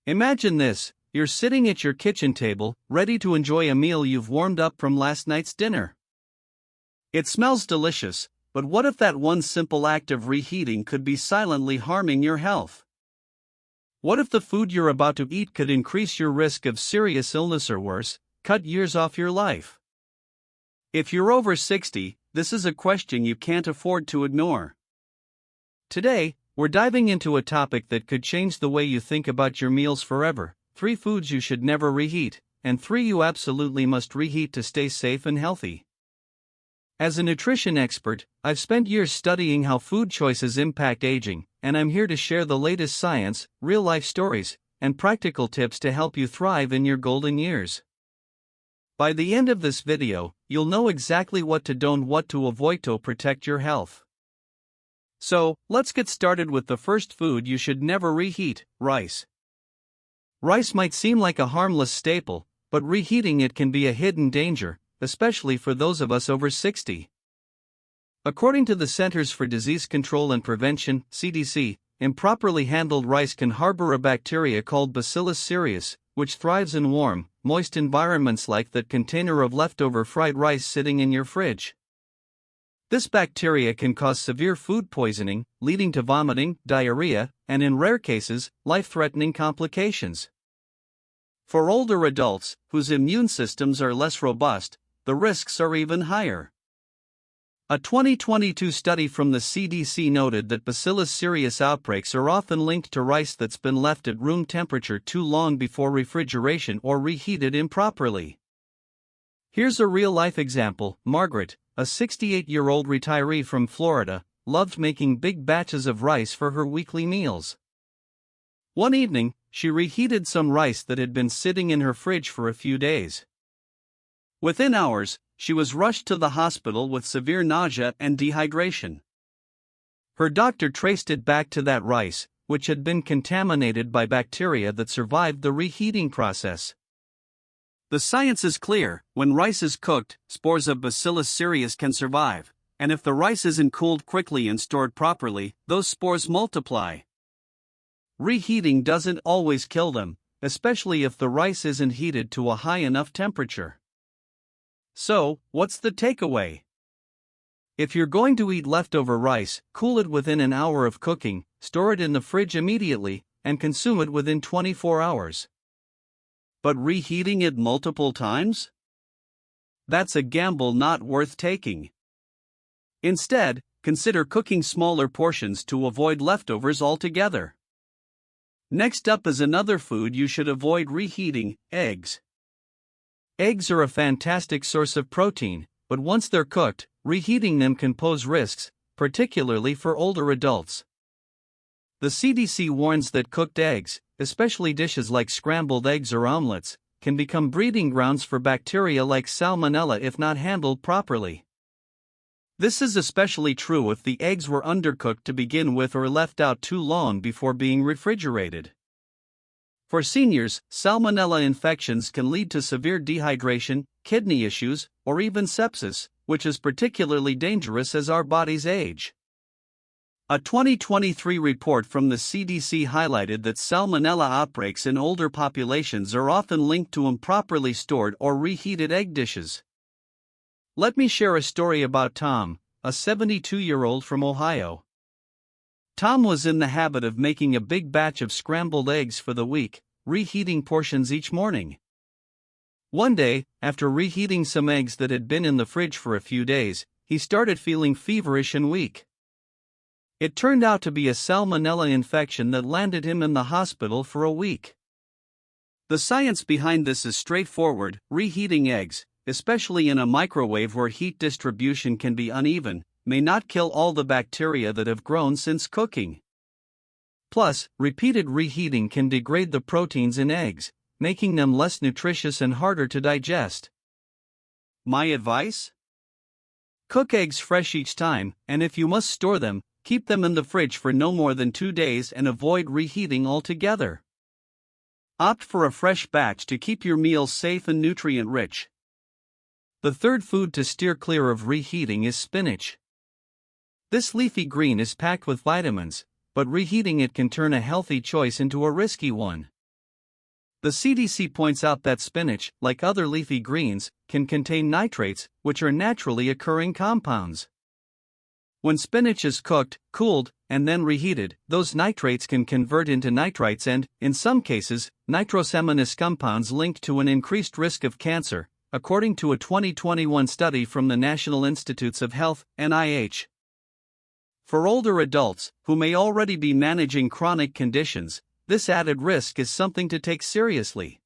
Imagine this: you're sitting at your kitchen table, ready to enjoy a meal you've warmed up from last night's dinner. It smells delicious, but what if that one simple act of reheating could be silently harming your health? What if the food you're about to eat could increase your risk of serious illness or worse, cut years off your life? If you're over 60, this is a question you can't afford to ignore. Today, we're diving into a topic that could change the way you think about your meals forever: 3 foods you should never reheat, and 3 you absolutely must reheat to stay safe and healthy. As a nutrition expert, I've spent years studying how food choices impact aging, and I'm here to share the latest science, real-life stories, and practical tips to help you thrive in your golden years. By the end of this video, you'll know exactly what to do and what to avoid to protect your health. So, let's get started with the first food you should never reheat: rice. Rice might seem like a harmless staple, but reheating it can be a hidden danger, especially for those of us over 60. According to the Centers for Disease Control and Prevention (CDC), improperly handled rice can harbor a bacteria called Bacillus cereus, which thrives in warm, moist environments like that container of leftover fried rice sitting in your fridge. This bacteria can cause severe food poisoning, leading to vomiting, diarrhea, and in rare cases, life-threatening complications. For older adults, whose immune systems are less robust, the risks are even higher. A 2022 study from the CDC noted that Bacillus cereus outbreaks are often linked to rice that's been left at room temperature too long before refrigeration or reheated improperly. Here's a real-life example. Margaret, a 68-year-old retiree from Florida, loved making big batches of rice for her weekly meals. One evening, she reheated some rice that had been sitting in her fridge for a few days. Within hours, she was rushed to the hospital with severe nausea and dehydration. Her doctor traced it back to that rice, which had been contaminated by bacteria that survived the reheating process. The science is clear: when rice is cooked, spores of Bacillus cereus can survive, and if the rice isn't cooled quickly and stored properly, those spores multiply. Reheating doesn't always kill them, especially if the rice isn't heated to a high enough temperature. So, what's the takeaway? If you're going to eat leftover rice, cool it within an hour of cooking, store it in the fridge immediately, and consume it within 24 hours. But reheating it multiple times? That's a gamble not worth taking. Instead, consider cooking smaller portions to avoid leftovers altogether. Next up is another food you should avoid reheating: eggs. Eggs are a fantastic source of protein, but once they're cooked, reheating them can pose risks, particularly for older adults. The CDC warns that cooked eggs, especially dishes like scrambled eggs or omelets, can become breeding grounds for bacteria like salmonella if not handled properly. This is especially true if the eggs were undercooked to begin with or left out too long before being refrigerated. For seniors, salmonella infections can lead to severe dehydration, kidney issues, or even sepsis, which is particularly dangerous as our bodies age. A 2023 report from the CDC highlighted that salmonella outbreaks in older populations are often linked to improperly stored or reheated egg dishes. Let me share a story about Tom, a 72-year-old from Ohio. Tom was in the habit of making a big batch of scrambled eggs for the week, reheating portions each morning. One day, after reheating some eggs that had been in the fridge for a few days, he started feeling feverish and weak. It turned out to be a salmonella infection that landed him in the hospital for a week. The science behind this is straightforward: reheating eggs, especially in a microwave where heat distribution can be uneven, may not kill all the bacteria that have grown since cooking. Plus, repeated reheating can degrade the proteins in eggs, making them less nutritious and harder to digest. My advice? Cook eggs fresh each time, and if you must store them, keep them in the fridge for no more than 2 days and avoid reheating altogether. Opt for a fresh batch to keep your meals safe and nutrient-rich. The third food to steer clear of reheating is spinach. This leafy green is packed with vitamins, but reheating it can turn a healthy choice into a risky one. The CDC points out that spinach, like other leafy greens, can contain nitrates, which are naturally occurring compounds. When spinach is cooked, cooled, and then reheated, those nitrates can convert into nitrites and, in some cases, nitrosaminous compounds linked to an increased risk of cancer, according to a 2021 study from the National Institutes of Health, NIH. For older adults, who may already be managing chronic conditions, this added risk is something to take seriously.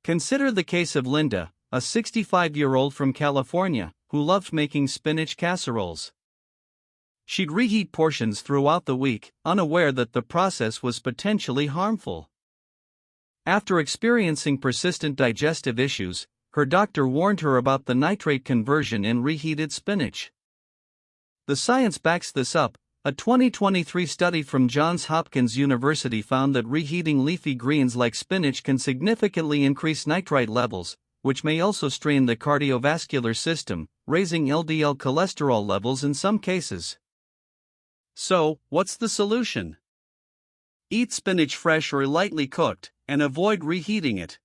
Consider the case of Linda, a 65-year-old from California, who loved making spinach casseroles. She'd reheat portions throughout the week, unaware that the process was potentially harmful. After experiencing persistent digestive issues, her doctor warned her about the nitrate conversion in reheated spinach. The science backs this up. A 2023 study from Johns Hopkins University found that reheating leafy greens like spinach can significantly increase nitrite levels, which may also strain the cardiovascular system, raising LDL cholesterol levels in some cases. So, what's the solution? Eat spinach fresh or lightly cooked, and avoid reheating it.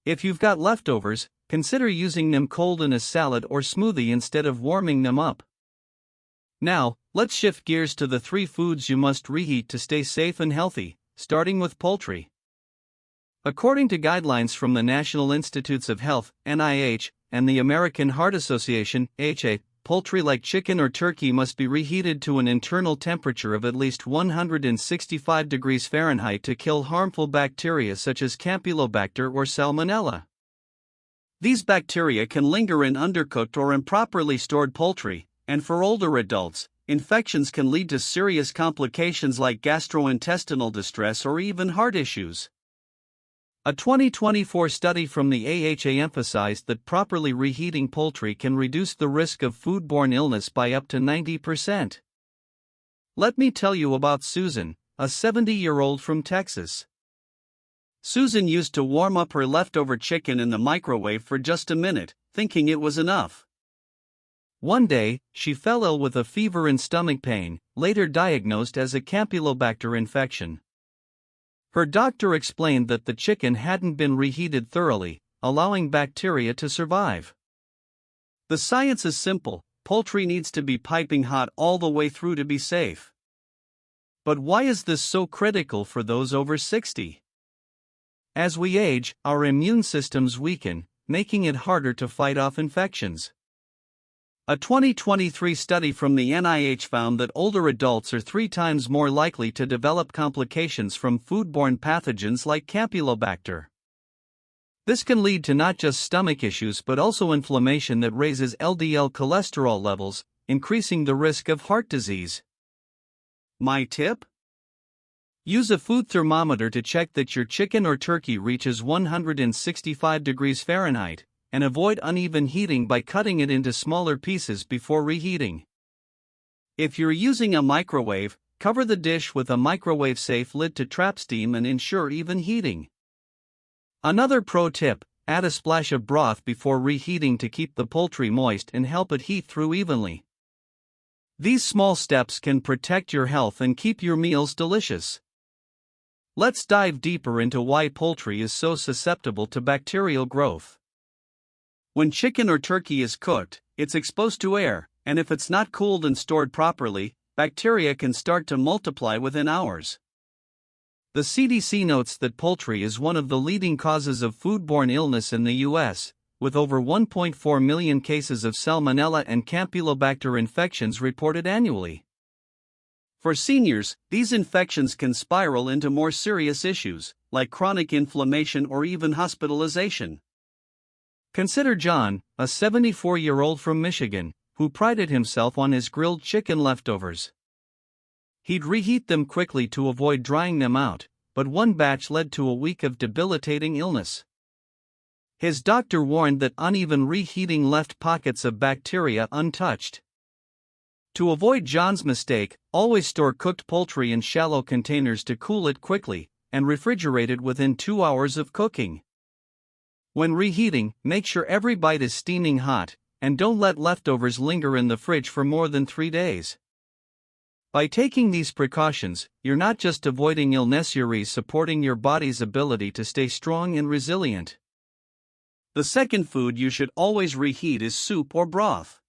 If you've got leftovers, consider using them cold in a salad or smoothie instead of warming them up. Now, let's shift gears to the 3 foods you must reheat to stay safe and healthy, starting with poultry. According to guidelines from the National Institutes of Health, NIH, and the American Heart Association, AHA, poultry like chicken or turkey must be reheated to an internal temperature of at least 165 degrees Fahrenheit to kill harmful bacteria such as Campylobacter or Salmonella. These bacteria can linger in undercooked or improperly stored poultry, and for older adults, infections can lead to serious complications like gastrointestinal distress or even heart issues. A 2024 study from the AHA emphasized that properly reheating poultry can reduce the risk of foodborne illness by up to 90%. Let me tell you about Susan, a 70-year-old from Texas. Susan used to warm up her leftover chicken in the microwave for just a minute, thinking it was enough. One day, she fell ill with a fever and stomach pain, later diagnosed as a Campylobacter infection. Her doctor explained that the chicken hadn't been reheated thoroughly, allowing bacteria to survive. The science is simple: poultry needs to be piping hot all the way through to be safe. But why is this so critical for those over 60? As we age, our immune systems weaken, making it harder to fight off infections. A 2023 study from the NIH found that older adults are 3 times more likely to develop complications from foodborne pathogens like Campylobacter. This can lead to not just stomach issues but also inflammation that raises LDL cholesterol levels, increasing the risk of heart disease. My tip? Use a food thermometer to check that your chicken or turkey reaches 165 degrees Fahrenheit. And avoid uneven heating by cutting it into smaller pieces before reheating. If you're using a microwave, cover the dish with a microwave-safe lid to trap steam and ensure even heating. Another pro tip: add a splash of broth before reheating to keep the poultry moist and help it heat through evenly. These small steps can protect your health and keep your meals delicious. Let's dive deeper into why poultry is so susceptible to bacterial growth. When chicken or turkey is cooked, it's exposed to air, and if it's not cooled and stored properly, bacteria can start to multiply within hours. The CDC notes that poultry is one of the leading causes of foodborne illness in the U.S., with over 1.4 million cases of Salmonella and Campylobacter infections reported annually. For seniors, these infections can spiral into more serious issues, like chronic inflammation or even hospitalization. Consider John, a 74-year-old from Michigan, who prided himself on his grilled chicken leftovers. He'd reheat them quickly to avoid drying them out, but one batch led to a week of debilitating illness. His doctor warned that uneven reheating left pockets of bacteria untouched. To avoid John's mistake, always store cooked poultry in shallow containers to cool it quickly, and refrigerate it within 2 hours of cooking. When reheating, make sure every bite is steaming hot, and don't let leftovers linger in the fridge for more than 3 days. By taking these precautions, you're not just avoiding illness, you're supporting your body's ability to stay strong and resilient. The second food you should always reheat is soup or broth.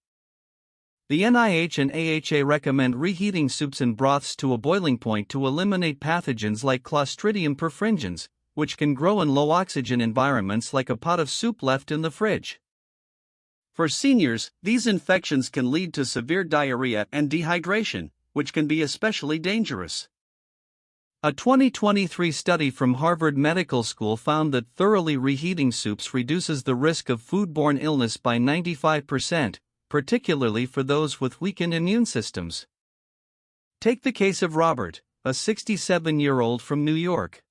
The NIH and AHA recommend reheating soups and broths to a boiling point to eliminate pathogens like Clostridium perfringens, which can grow in low-oxygen environments like a pot of soup left in the fridge. For seniors, these infections can lead to severe diarrhea and dehydration, which can be especially dangerous. A 2023 study from Harvard Medical School found that thoroughly reheating soups reduces the risk of foodborne illness by 95%, particularly for those with weakened immune systems. Take the case of Robert, a 67-year-old from New York.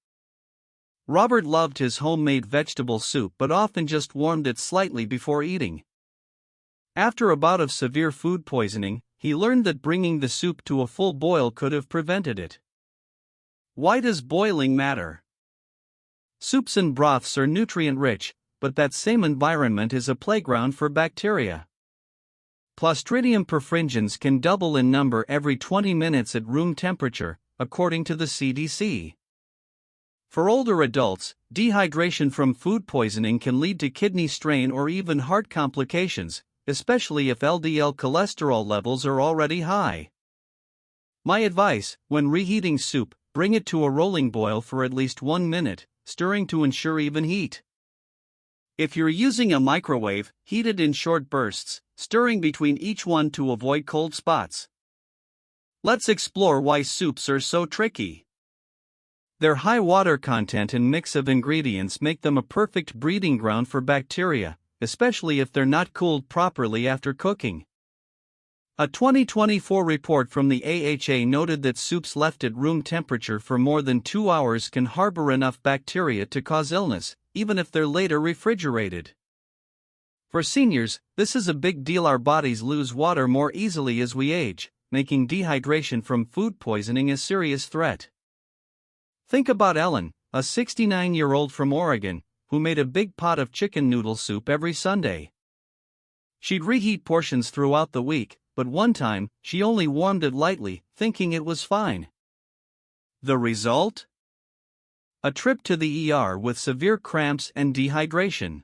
Robert loved his homemade vegetable soup but often just warmed it slightly before eating. After a bout of severe food poisoning, he learned that bringing the soup to a full boil could have prevented it. Why does boiling matter? Soups and broths are nutrient-rich, but that same environment is a playground for bacteria. Clostridium perfringens can double in number every 20 minutes at room temperature, according to the CDC. For older adults, dehydration from food poisoning can lead to kidney strain or even heart complications, especially if LDL cholesterol levels are already high. My advice: when reheating soup, bring it to a rolling boil for at least 1 minute, stirring to ensure even heat. If you're using a microwave, heat it in short bursts, stirring between each one to avoid cold spots. Let's explore why soups are so tricky. Their high water content and mix of ingredients make them a perfect breeding ground for bacteria, especially if they're not cooled properly after cooking. A 2024 report from the AHA noted that soups left at room temperature for more than 2 hours can harbor enough bacteria to cause illness, even if they're later refrigerated. For seniors, this is a big deal. Our bodies lose water more easily as we age, making dehydration from food poisoning a serious threat. Think about Ellen, a 69-year-old from Oregon, who made a big pot of chicken noodle soup every Sunday. She'd reheat portions throughout the week, but one time, she only warmed it lightly, thinking it was fine. The result? A trip to the ER with severe cramps and dehydration.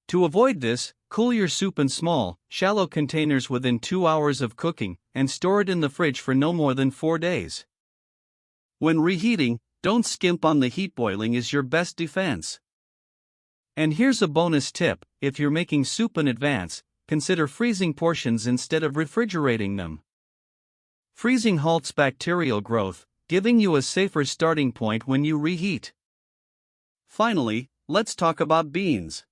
To avoid this, cool your soup in small, shallow containers within 2 hours of cooking, and store it in the fridge for no more than 4 days. When reheating, don't skimp on the heat. Boiling is your best defense. And here's a bonus tip: if you're making soup in advance, consider freezing portions instead of refrigerating them. Freezing halts bacterial growth, giving you a safer starting point when you reheat. Finally, let's talk about beans.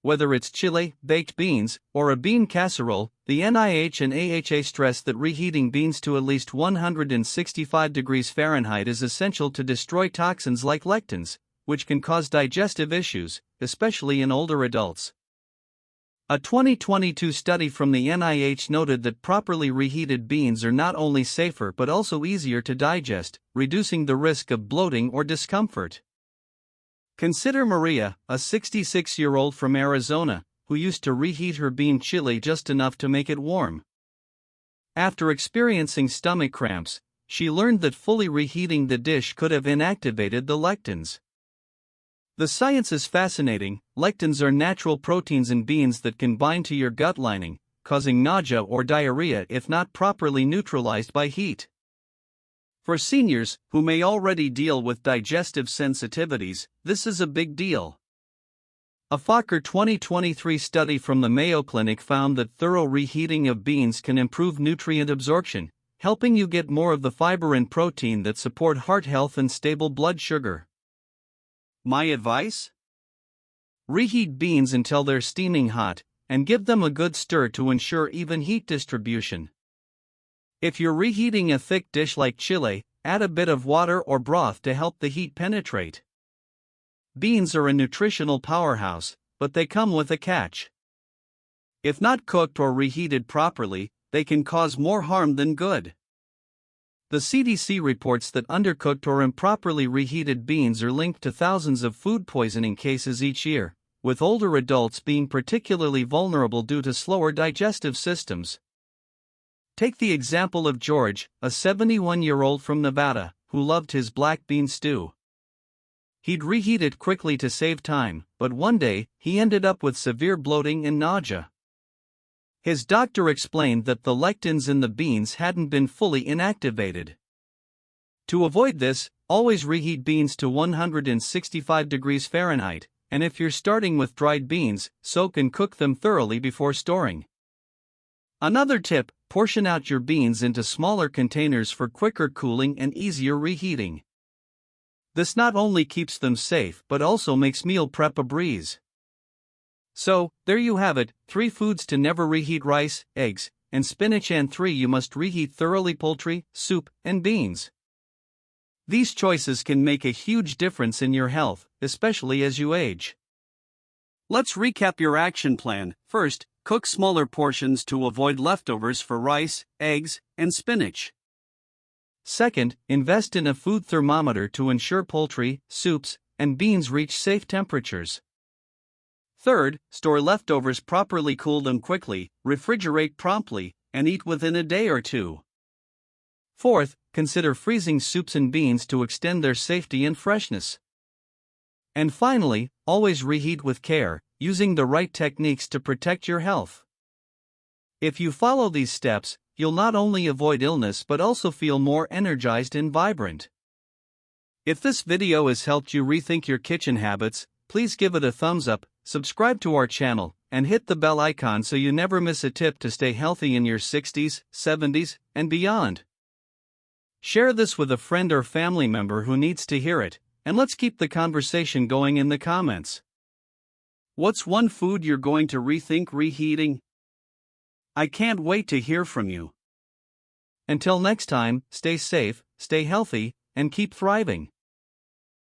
Whether it's chile, baked beans, or a bean casserole, the NIH and AHA stress that reheating beans to at least 165 degrees Fahrenheit is essential to destroy toxins like lectins, which can cause digestive issues, especially in older adults. A 2022 study from the NIH noted that properly reheated beans are not only safer but also easier to digest, reducing the risk of bloating or discomfort. Consider Maria, a 66-year-old from Arizona, who used to reheat her bean chili just enough to make it warm. After experiencing stomach cramps, she learned that fully reheating the dish could have inactivated the lectins. The science is fascinating. Lectins are natural proteins in beans that can bind to your gut lining, causing nausea or diarrhea if not properly neutralized by heat. For seniors, who may already deal with digestive sensitivities, this is a big deal. A Fokker 2023 study from the Mayo Clinic found that thorough reheating of beans can improve nutrient absorption, helping you get more of the fiber and protein that support heart health and stable blood sugar. My advice? Reheat beans until they're steaming hot, and give them a good stir to ensure even heat distribution. If you're reheating a thick dish like chile, add a bit of water or broth to help the heat penetrate. Beans are a nutritional powerhouse, but they come with a catch. If not cooked or reheated properly, they can cause more harm than good. The CDC reports that undercooked or improperly reheated beans are linked to thousands of food poisoning cases each year, with older adults being particularly vulnerable due to slower digestive systems. Take the example of George, a 71-year-old from Nevada, who loved his black bean stew. He'd reheat it quickly to save time, but one day, he ended up with severe bloating and nausea. His doctor explained that the lectins in the beans hadn't been fully inactivated. To avoid this, always reheat beans to 165 degrees Fahrenheit, and if you're starting with dried beans, soak and cook them thoroughly before storing. Another tip: portion out your beans into smaller containers for quicker cooling and easier reheating. This not only keeps them safe but also makes meal prep a breeze. So, there you have it, 3 foods to never reheat: rice, eggs, and spinach, and 3 you must reheat thoroughly: poultry, soup, and beans. These choices can make a huge difference in your health, especially as you age. Let's recap your action plan. First, cook smaller portions to avoid leftovers for rice, eggs, and spinach. Second, invest in a food thermometer to ensure poultry, soups, and beans reach safe temperatures. Third, store leftovers properly, cool them quickly, refrigerate promptly, and eat within a day or 2. Fourth, consider freezing soups and beans to extend their safety and freshness. And finally, always reheat with care, using the right techniques to protect your health. If you follow these steps, you'll not only avoid illness but also feel more energized and vibrant. If this video has helped you rethink your kitchen habits, please give it a thumbs up, subscribe to our channel, and hit the bell icon so you never miss a tip to stay healthy in your 60s, 70s, and beyond. Share this with a friend or family member who needs to hear it, and let's keep the conversation going in the comments. What's one food you're going to rethink reheating? I can't wait to hear from you. Until next time, stay safe, stay healthy, and keep thriving.